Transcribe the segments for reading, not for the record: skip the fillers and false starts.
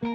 Hi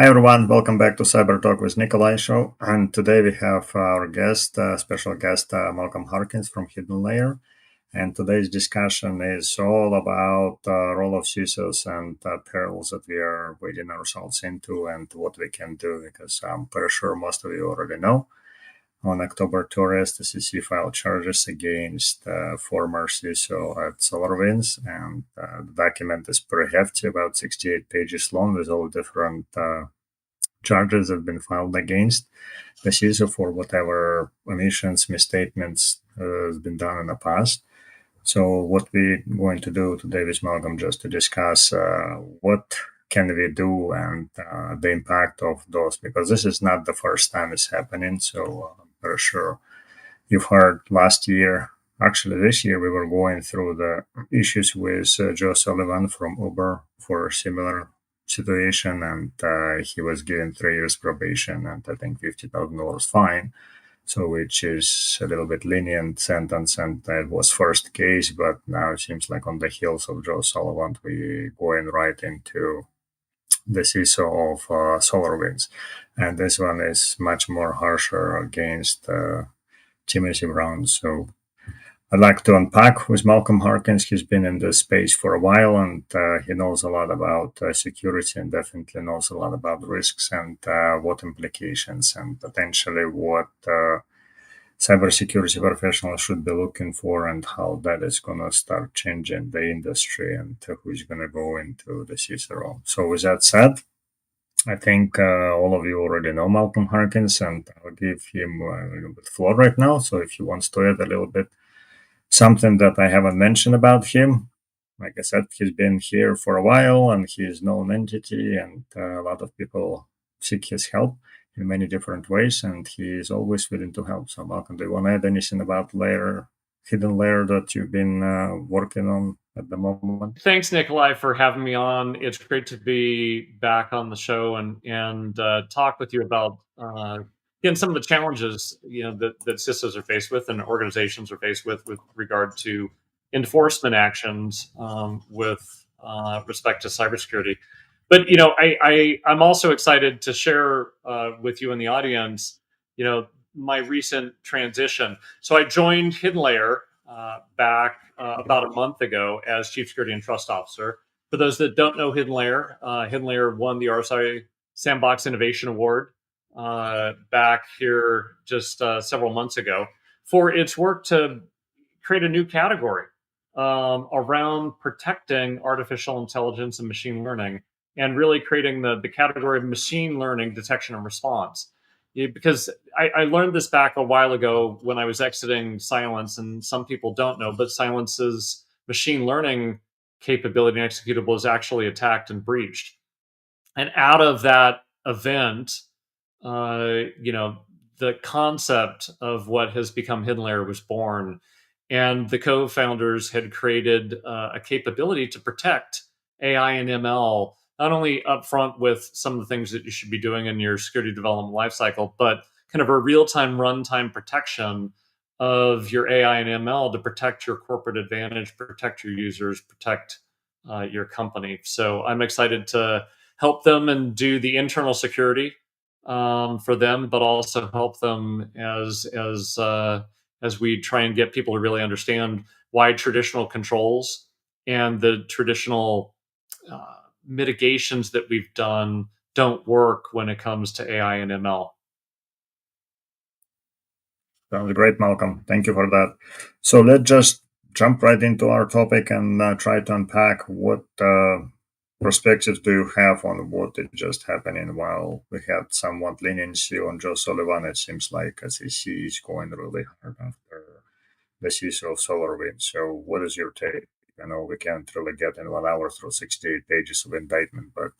everyone, welcome back to Cyber Talk with Nikolai show. And today we have our guest, special guest, Malcolm Harkins from Hidden Layer. And today's discussion is all about role of CISOs and perils that we are wading ourselves into and what we can do, because I'm pretty sure most of you already know. On October 2nd, the SEC filed charges against former CISO at SolarWinds, and the document is pretty hefty, about 68 pages long, with all different charges that have been filed against the CISO for whatever omissions, misstatements has been done in the past. So what we're going to do today with Malcolm, just to discuss what can we do and the impact of those, because this is not the first time it's happening. So I'm pretty sure you've heard last year, actually this year, we were going through the issues with Joe Sullivan from Uber for a similar situation, and he was given 3 years probation and I think $50,000 fine. So which is a little bit lenient sentence, and that was first case, but now it seems like on the heels of Joe Sullivan, we're going right into the CISO of SolarWinds. And this one is much more harsher against Timothy Brown. So I'd like to unpack with Malcolm Harkins. He's been in this space for a while, and he knows a lot about security and definitely knows a lot about risks and what implications and potentially what cybersecurity professionals should be looking for, and how that is going to start changing the industry, and who's going to go into the CISO role. So with that said, I think all of you already know Malcolm Harkins, and I'll give him a little bit floor right now. So if he wants to add a little bit something that I haven't mentioned about him, like I said, he's been here for a while and he's known entity, and a lot of people seek his help in many different ways, and he is always willing to help. So, Malcolm, do you want to add anything about hidden layer that you've been working on at the moment? Thanks, Nikolai, for having me on. It's great to be back on the show and talk with you about again some of the challenges that CISOs are faced with and organizations are faced with regard to enforcement actions with respect to cybersecurity. But I'm also excited to share with you in the audience, my recent transition. So I joined Hidden Layer back about a month ago as Chief Security and Trust Officer. For those that don't know Hidden Layer won the RSI Sandbox Innovation Award back here just several months ago for its work to create a new category around protecting artificial intelligence and machine learning, and really creating the category of machine learning detection and response. Because I learned this back a while ago when I was exiting Cylance, and some people don't know, but Cylance's machine learning capability and executable is actually attacked and breached. And out of that event, the concept of what has become Hidden Layer was born. And the co-founders had created a capability to protect AI and ML, not only upfront with some of the things that you should be doing in your security development lifecycle, but kind of a real-time runtime protection of your AI and ML to protect your corporate advantage, protect your users, protect your company. So I'm excited to help them and do the internal security for them, but also help them as we try and get people to really understand why traditional controls and the traditional mitigations that we've done don't work when it comes to AI and ML. Sounds great, Malcolm. Thank you for that. So let's just jump right into our topic and try to unpack what perspectives do you have on what is just happening. While we had somewhat leniency on Joe Sullivan, it seems like SEC is going really hard after the CISO of SolarWinds. So what is your take? I know we can't really get in 1 hour through 68 pages of indictment, but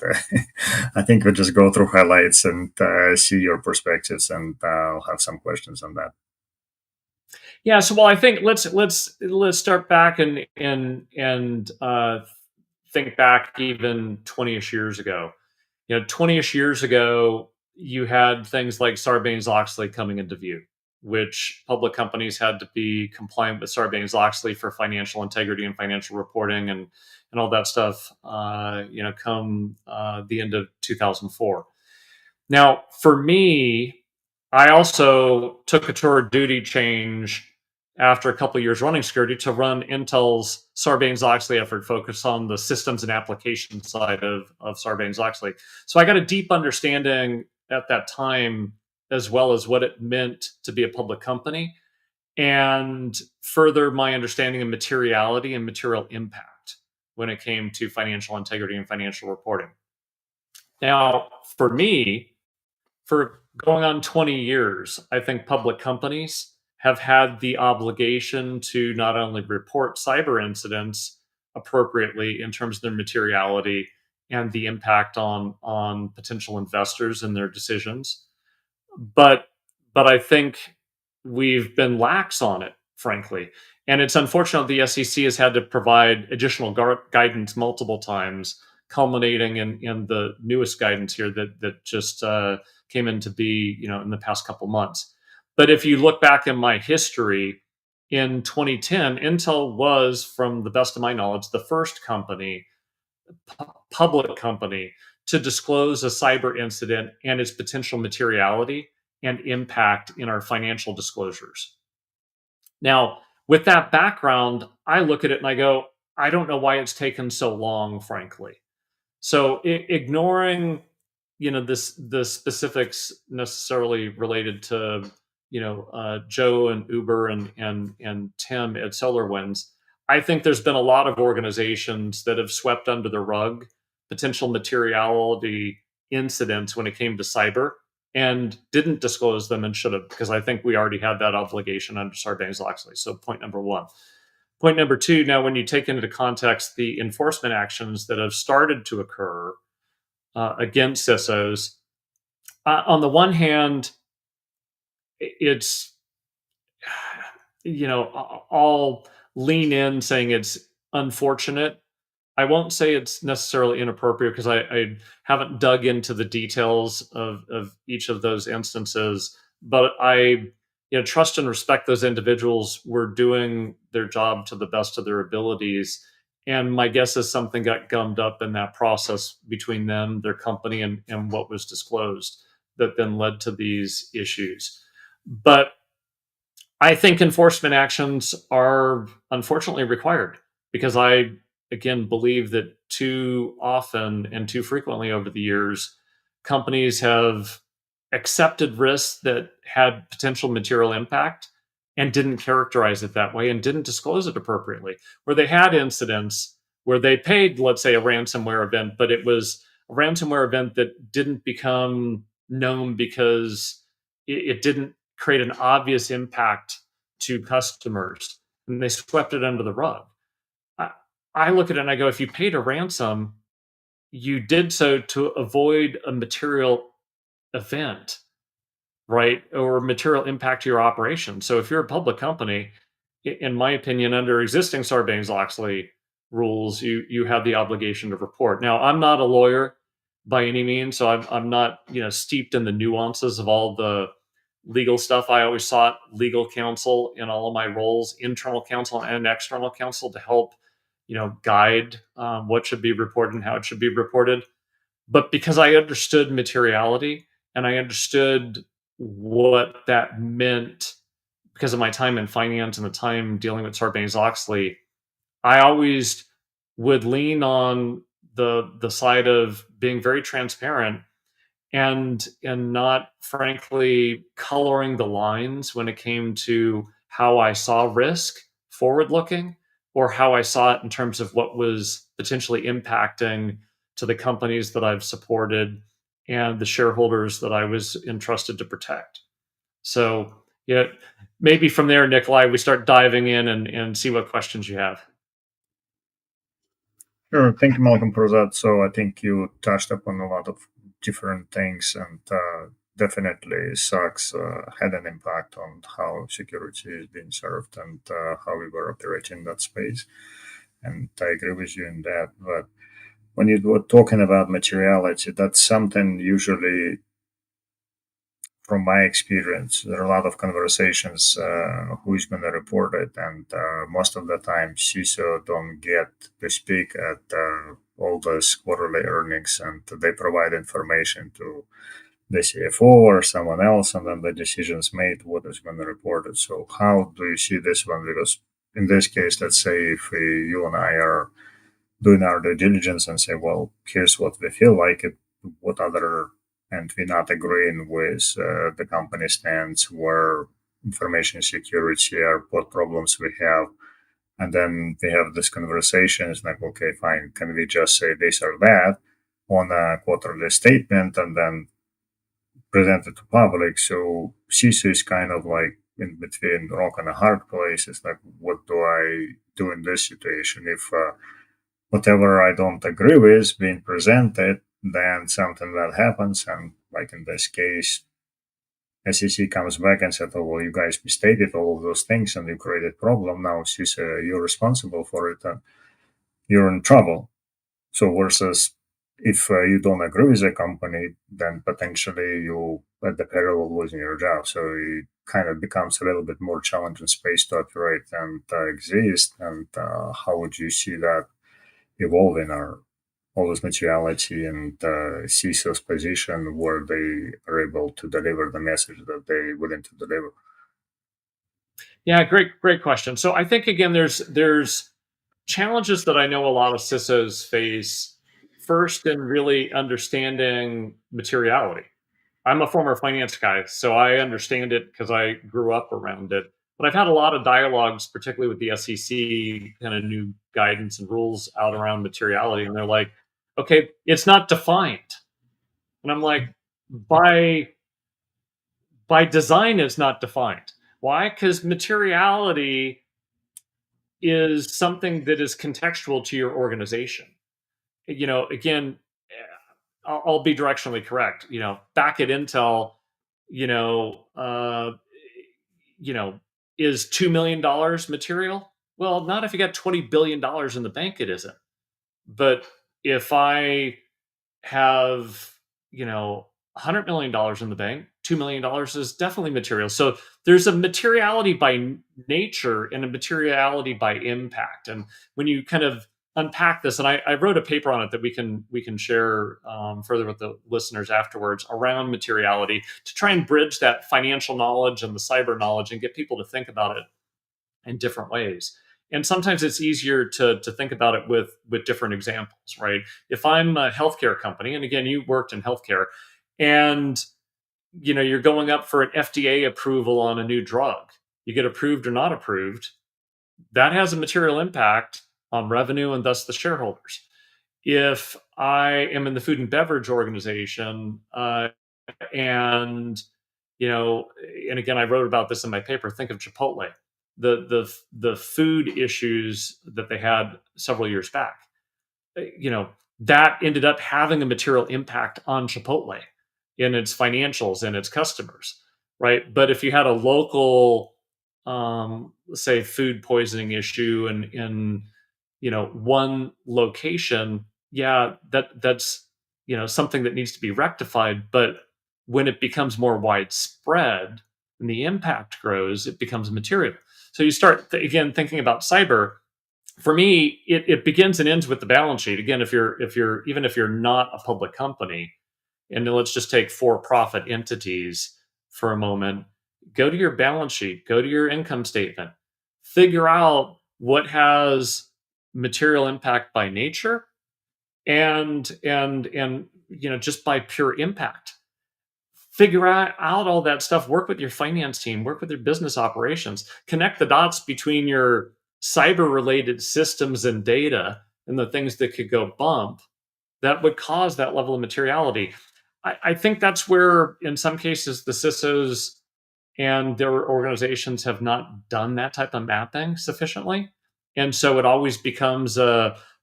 I think we'll just go through highlights and see your perspectives, and I'll have some questions on that. Yeah, so well, I think let's start back and think back even 20ish years ago. 20ish years ago, you had things like Sarbanes-Oxley coming into view, which public companies had to be compliant with Sarbanes-Oxley for financial integrity and financial reporting and all that stuff. Come the end of 2004. Now, for me, I also took a tour of duty change after a couple of years running security to run Intel's Sarbanes-Oxley effort focused on the systems and application side of Sarbanes-Oxley. So I got a deep understanding at that time, as well as what it meant to be a public company, and further my understanding of materiality and material impact when it came to financial integrity and financial reporting. Now, for me, for going on 20 years, I think public companies have had the obligation to not only report cyber incidents appropriately in terms of their materiality and the impact on potential investors and their decisions, but I think we've been lax on it, frankly. And it's unfortunate the SEC has had to provide additional guidance multiple times, culminating in the newest guidance here that just came into be, in the past couple months. But if you look back in my history, in 2010, Intel was, from the best of my knowledge, the first public company to disclose a cyber incident and its potential materiality and impact in our financial disclosures. Now, with that background, I look at it and I go, I don't know why it's taken so long, frankly. So ignoring, the specifics necessarily related to Joe and Uber and Tim at SolarWinds, I think there's been a lot of organizations that have swept under the rug potential materiality incidents when it came to cyber and didn't disclose them and should have, because I think we already had that obligation under Sarbanes-Oxley. So point number one. Point number two, now when you take into context the enforcement actions that have started to occur against CISOs, on the one hand, it's, I'll lean in saying it's unfortunate. I won't say it's necessarily inappropriate because I haven't dug into the details of each of those instances, but I trust and respect those individuals were doing their job to the best of their abilities. And my guess is something got gummed up in that process between them, their company, and what was disclosed that then led to these issues. But I think enforcement actions are unfortunately required because I, again, believe that too often and too frequently over the years, companies have accepted risks that had potential material impact and didn't characterize it that way and didn't disclose it appropriately. Where they had incidents where they paid, let's say, a ransomware event, but it was a ransomware event that didn't become known because it didn't create an obvious impact to customers, and they swept it under the rug. I, I look at it and I go, if you paid a ransom, you did so to avoid a material event, right? Or material impact to your operation. So if you're a public company, in my opinion, under existing Sarbanes-Oxley rules, you have the obligation to report. Now, I'm not a lawyer by any means, so I'm not steeped in the nuances of all the legal stuff. I always sought legal counsel in all of my roles, internal counsel and external counsel, to help guide what should be reported and how it should be reported. But because I understood materiality and I understood what that meant because of my time in finance and the time dealing with Sarbanes-Oxley, I always would lean on the side of being very transparent and not frankly coloring the lines when it came to how I saw risk forward looking or how I saw it in terms of what was potentially impacting to the companies that I've supported and the shareholders that I was entrusted to protect. So, yeah, maybe from there, Nikolai, we start diving in and see what questions you have. Sure. Thank you, Malcolm, for that. So I think you touched upon a lot of different things, and definitely SOX had an impact on how security is being served and how we were operating in that space. And I agree with you in that. But when you were talking about materiality, that's something usually, from my experience, there are a lot of conversations who is going to report it, and most of the time, CISO don't get to speak at all those quarterly earnings, and they provide information to the CFO or someone else, and then the decision's made what is going to report it. So, how do you see this one? Because in this case, let's say if you and I are doing our due diligence and say, well, here's what we feel like it, what other, and we're not agreeing with the company stance where information security or what problems we have. And then we have this conversation. It's like, okay, fine. Can we just say this or that on a quarterly statement and then present it to public? So CISO is kind of like in between rock and a hard place. It's like, what do I do in this situation? If whatever I don't agree with being presented, then something that happens. And like in this case, SEC comes back and said, oh, well, you guys misstated all of those things and you created problem. Now you're responsible for it and you're in trouble. So versus if you don't agree with the company, then potentially you at the peril of losing your job. So it kind of becomes a little bit more challenging space to operate and exist. And how would you see that evolving, our all this materiality and CISO's position where they are able to deliver the message that they willing to deliver? Yeah, great question. So I think again, there's challenges that I know a lot of CISOs face. First, in really understanding materiality. I'm a former finance guy, so I understand it because I grew up around it. But I've had a lot of dialogues, particularly with the SEC, kind of new guidance and rules out around materiality, and they're like, "Okay, it's not defined," and I'm like, "By design, it's not defined. Why? Because materiality is something that is contextual to your organization. Again, I'll be directionally correct. Back at Intel, you know, uh, you know, is $2 million material? Well, not if you got $20 billion in the bank. It isn't. But if I have, $100 million in the bank, $2 million is definitely material. So there's a materiality by nature and a materiality by impact. And when you kind of unpack this, and I wrote a paper on it that we can share further with the listeners afterwards around materiality to try and bridge that financial knowledge and the cyber knowledge and get people to think about it in different ways. And sometimes it's easier to think about it with different examples, right? If I'm a healthcare company, and again, you worked in healthcare, and you're going up for an FDA approval on a new drug, you get approved or not approved, that has a material impact on revenue and thus the shareholders. If I am in the food and beverage organization, and you know, and again, I wrote about this in my paper. Think of Chipotle, the food issues that they had several years back. That ended up having a material impact on Chipotle in its financials and its customers, right? But if you had a local, say, food poisoning issue in one location, yeah, that's something that needs to be rectified. But when it becomes more widespread and the impact grows, it becomes material. So you start again thinking about cyber. For me, it begins and ends with the balance sheet. Again, if you're even if you're not a public company, and then let's just take for-profit entities for a moment, go to your balance sheet, go to your income statement, figure out what has material impact by nature and just by pure impact. Figure out all that stuff, work with your finance team, work with your business operations, connect the dots between your cyber related systems and data and the things that could go bump that would cause that level of materiality. I think that's where, in some cases, the CISOs and their organizations have not done that type of mapping sufficiently. And so it always becomes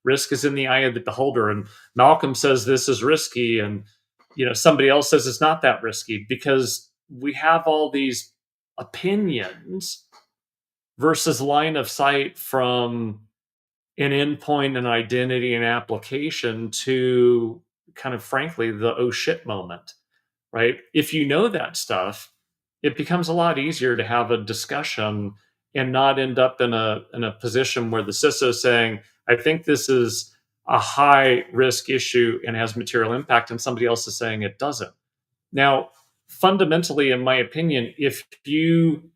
risk is in the eye of the beholder. And Malcolm says this is risky, and somebody else says it's not that risky because we have all these opinions versus line of sight from an endpoint and identity and application to kind of frankly the oh shit moment, right? If you know that stuff, it becomes a lot easier to have a discussion and not end up in a position where the CISO is saying, I think this is a high risk issue and has material impact, and somebody else is saying it doesn't. Now, fundamentally, in my opinion, if you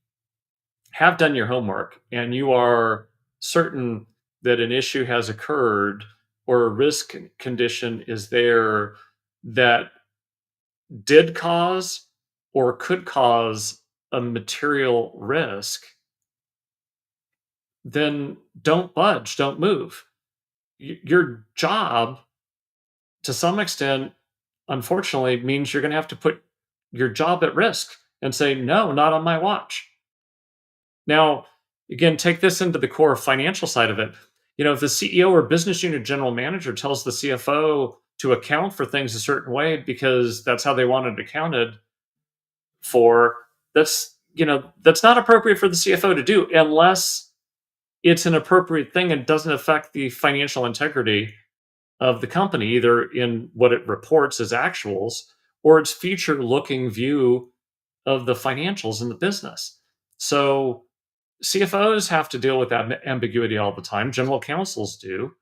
have done your homework and you are certain that an issue has occurred or a risk condition is there that did cause or could cause a material risk, then don't budge, don't move. Your job, to some extent, unfortunately, means you're going to have to put your job at risk and say, no, not on my watch. Now, again, take this into the core financial side of it. If the CEO or business unit general manager tells the CFO to account for things a certain way because that's how they wanted it accounted for, that's not appropriate for the CFO to do unless it's an appropriate thing and doesn't affect the financial integrity of the company, either in what it reports as actuals or its future looking view of the financials in the business. So CFOs have to deal with that ambiguity all the time. General counsels do.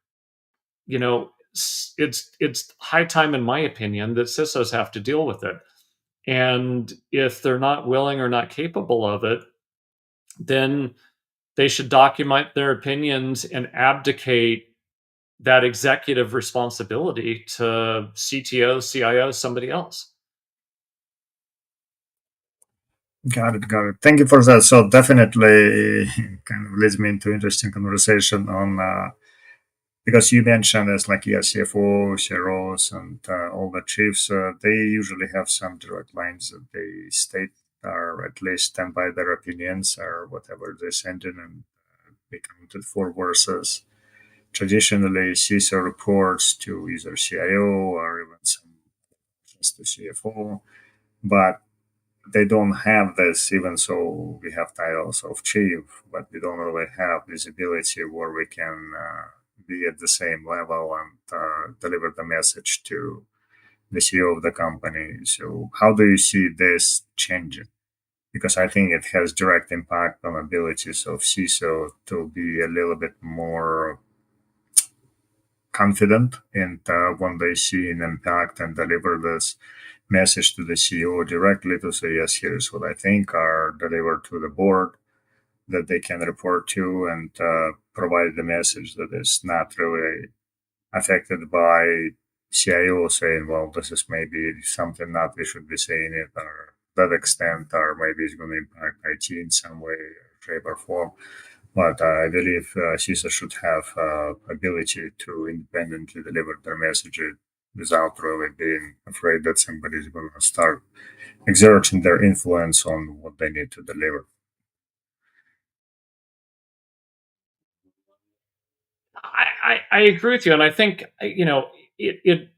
It's high time, in my opinion, that CISOs have to deal with it. And if they're not willing or not capable of it, then they should document their opinions and abdicate that executive responsibility to CTO, CIO, somebody else. Got it, got it. Thank you for that. So definitely kind of leads me into interesting conversation on because you mentioned as like yeah, CFO, CROs, and all the chiefs. They usually have some direct lines that they state or at least stand by their opinions or whatever they send in and be counted for versus traditionally CISO reports to either CIO or even some just the CFO. But they don't have this, even so we have titles of chief, but we don't really have visibility where we can be at the same level and deliver the message to the CEO of the company. So, how do you see this changing? Because I think it has direct impact on abilities of CISO to be a little bit more confident and when they see an impact and deliver this message to the CEO directly to say, yes, here's what I think, are delivered to the board that they can report to and provide the message that is not really affected by CIO saying, well, this is maybe something not we should be saying it or that extent, or maybe it's going to impact IT in some way, shape, or form. But I believe CISA should have ability to independently deliver their messages without really being afraid that somebody is going to start exerting their influence on what they need to deliver. I agree with you, and I think it it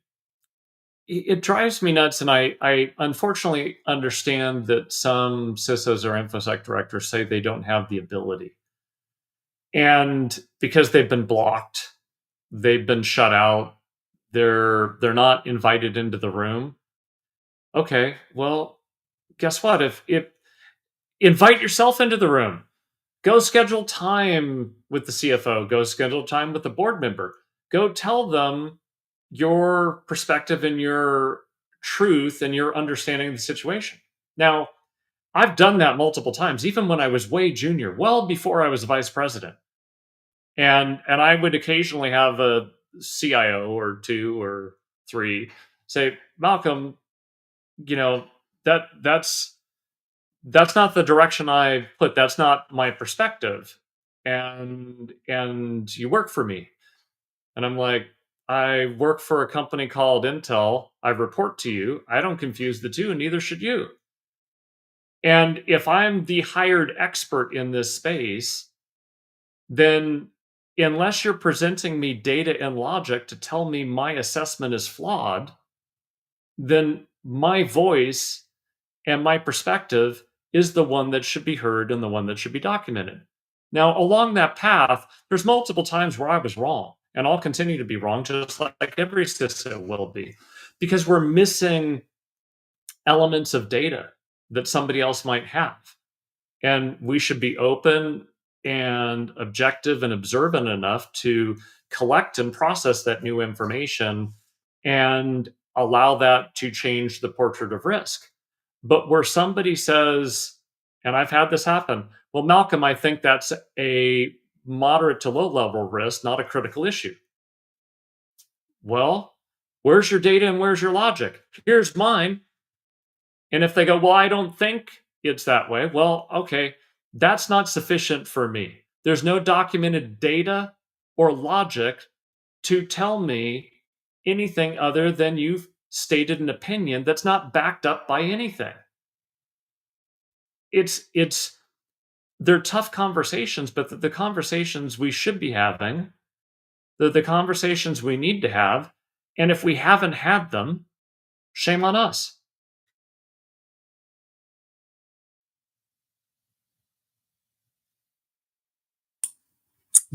it drives me nuts, and I unfortunately understand that some CISOs or infosec directors say they don't have the ability, and because they've been blocked, they've been shut out, they're not invited into the room. Okay, well, guess what? If invite yourself into the room, go schedule time with the CFO, go schedule time with the board member, go tell them your perspective and your truth and your understanding of the situation. Now, I've done that multiple times, even when I was way junior, well before I was vice president. And I would occasionally have a CIO or two or three say, Malcolm, you know, that's not the direction I put. That's not my perspective. And you work for me. And I'm like, I work for a company called Intel. I report to you. I don't confuse the two, and neither should you. And if I'm the hired expert in this space, then unless you're presenting me data and logic to tell me my assessment is flawed, then my voice and my perspective is the one that should be heard and the one that should be documented. Now, along that path, there's multiple times where I was wrong, and I'll continue to be wrong, just like every CISO will be, because we're missing elements of data that somebody else might have. And we should be open and objective and observant enough to collect and process that new information and allow that to change the portrait of risk. But where somebody says, and I've had this happen, well, Malcolm, I think that's a moderate to low level risk, not a critical issue. Well, where's your data and where's your logic? Here's mine. And if they go, well, I don't think it's that way, well, okay, that's not sufficient for me. There's no documented data or logic to tell me anything other than you've stated an opinion that's not backed up by anything. It's they're tough conversations, but the conversations we should be having, the conversations we need to have, and if we haven't had them, shame on us.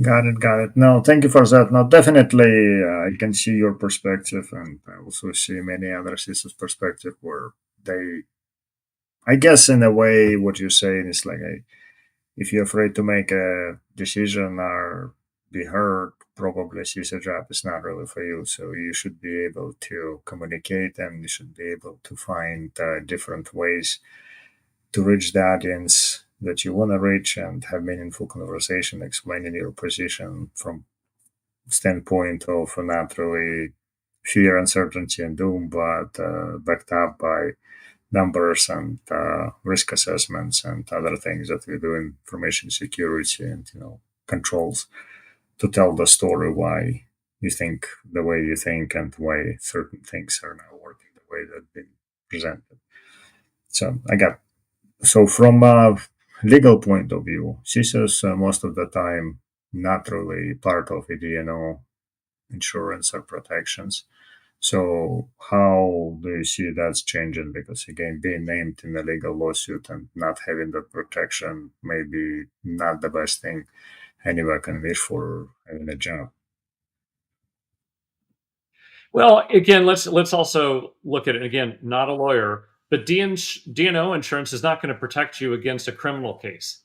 Got it, got it. No, thank you for that. No, definitely, I can see your perspective, and I also see many other systems' perspective where they, I guess, in a way, what you're saying is like, if you're afraid to make a decision or be heard, probably CISO job is not really for you. So you should be able to communicate, and you should be able to find different ways to reach the audience that you want to reach and have meaningful conversation, explaining your position from standpoint of not really fear, uncertainty, and doom, but backed up by numbers and risk assessments and other things that we do in information security and controls to tell the story why you think the way you think and why certain things are now working the way they've been presented. So I got so from a legal point of view, CISOs most of the time not really part of a DNO insurance or protections. So how do you see that's changing? Because again, being named in a legal lawsuit and not having that protection may be not the best thing anyone can wish for having a job. Well, again, let's also look at it again. Not a lawyer, but DNO insurance is not going to protect you against a criminal case.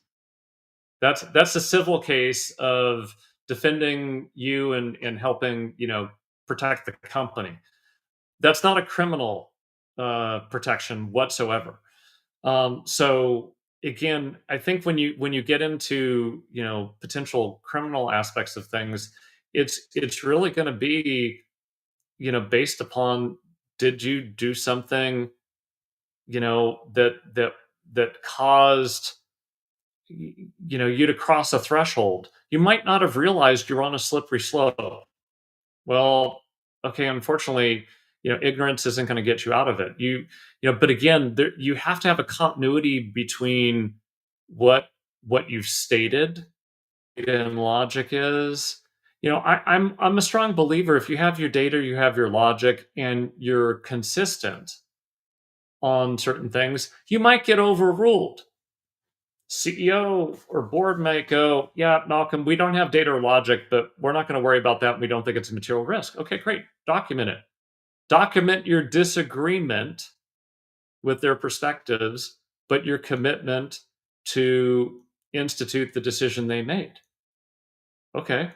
That's a civil case of defending you and helping protect the company. That's not a criminal protection whatsoever. So again, I think when you get into potential criminal aspects of things, it's really going to be based upon, did you do something that caused you to cross a threshold. You might not have realized you're on a slippery slope. Well, okay, unfortunately, ignorance isn't going to get you out of it. But again, you have to have a continuity between what you've stated and logic is. I'm a strong believer. If you have your data, you have your logic, and you're consistent on certain things, you might get overruled. CEO or board might go, yeah, Malcolm, we don't have data or logic, but we're not going to worry about that. We don't think it's a material risk. Okay, great. Document it. Document your disagreement with their perspectives, but your commitment to institute the decision they made. Okay.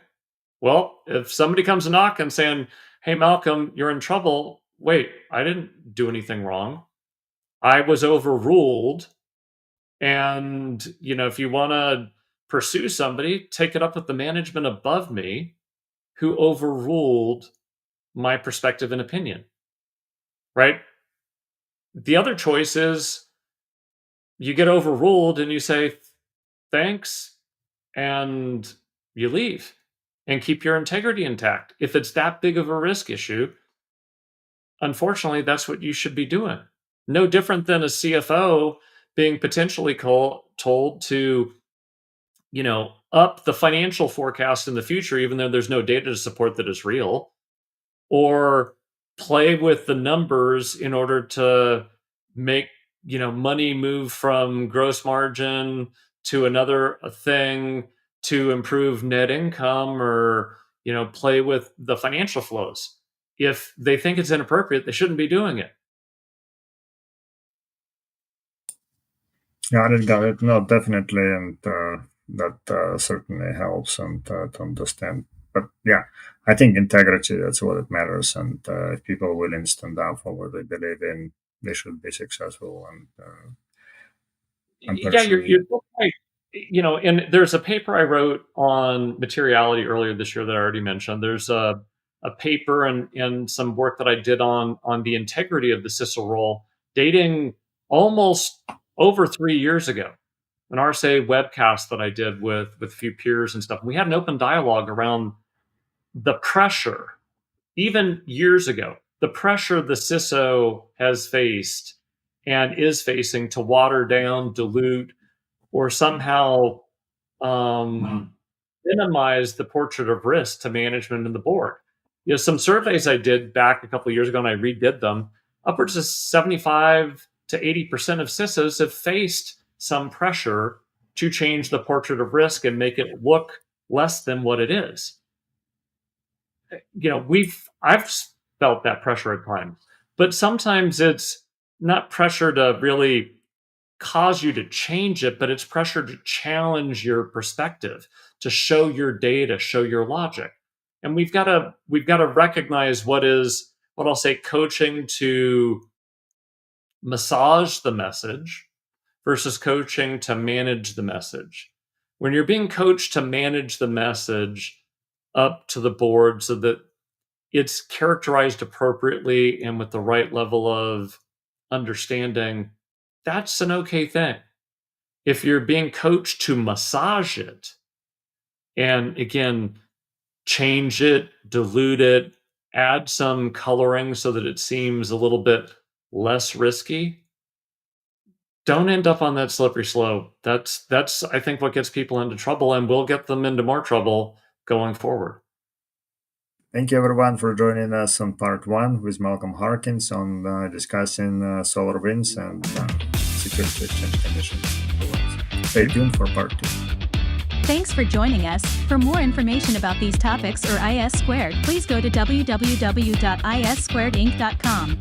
Well, if somebody comes a knock and saying, hey, Malcolm, you're in trouble. Wait, I didn't do anything wrong. I was overruled. And, if you want to pursue somebody, take it up with the management above me who overruled my perspective and opinion, right? The other choice is you get overruled and you say, thanks, and you leave and keep your integrity intact. If it's that big of a risk issue, unfortunately, that's what you should be doing. No different than a CFO being potentially told to up the financial forecast in the future, even though there's no data to support that is real, or play with the numbers in order to make money move from gross margin to another thing to improve net income, or play with the financial flows. If they think it's inappropriate, they shouldn't be doing it. Got it. No, definitely, and that certainly helps and to understand. But yeah, I think integrity, that's what it matters. And if people are willing to stand up for what they believe in, they should be successful. And I'm Yeah, you're personally, right. And there's a paper I wrote on materiality earlier this year that I already mentioned. There's a paper and some work that I did on the integrity of the CISO role, dating almost over 3 years ago. An RSA webcast that I did with a few peers and stuff. We had an open dialogue around the pressure, even years ago, the pressure the CISO has faced and is facing to water down, dilute, or somehow minimize the portrait of risk to management and the board. Some surveys I did back a couple of years ago, and I redid them. Upwards of 75 to 80% of CISOs have faced some pressure to change the portrait of risk and make it look less than what it is. I've felt that pressure at times, but sometimes it's not pressure to really cause you to change it, but it's pressure to challenge your perspective, to show your data, show your logic. And we've got to recognize what I'll say, coaching to massage the message versus coaching to manage the message. When you're being coached to manage the message up to the board so that it's characterized appropriately and with the right level of understanding that's an okay thing. If you're being coached to massage it and again, change it, dilute it, add some coloring so that it seems a little bit less risky, don't end up on that slippery slope. That's I think what gets people into trouble and will get them into more trouble going forward. Thank you, everyone, for joining us on part one with Malcolm Harkins on discussing SolarWinds and Security Exchange Commission. Stay tuned for part two. Thanks for joining us. For more information about these topics or IS Squared, please go to www.issquaredinc.com.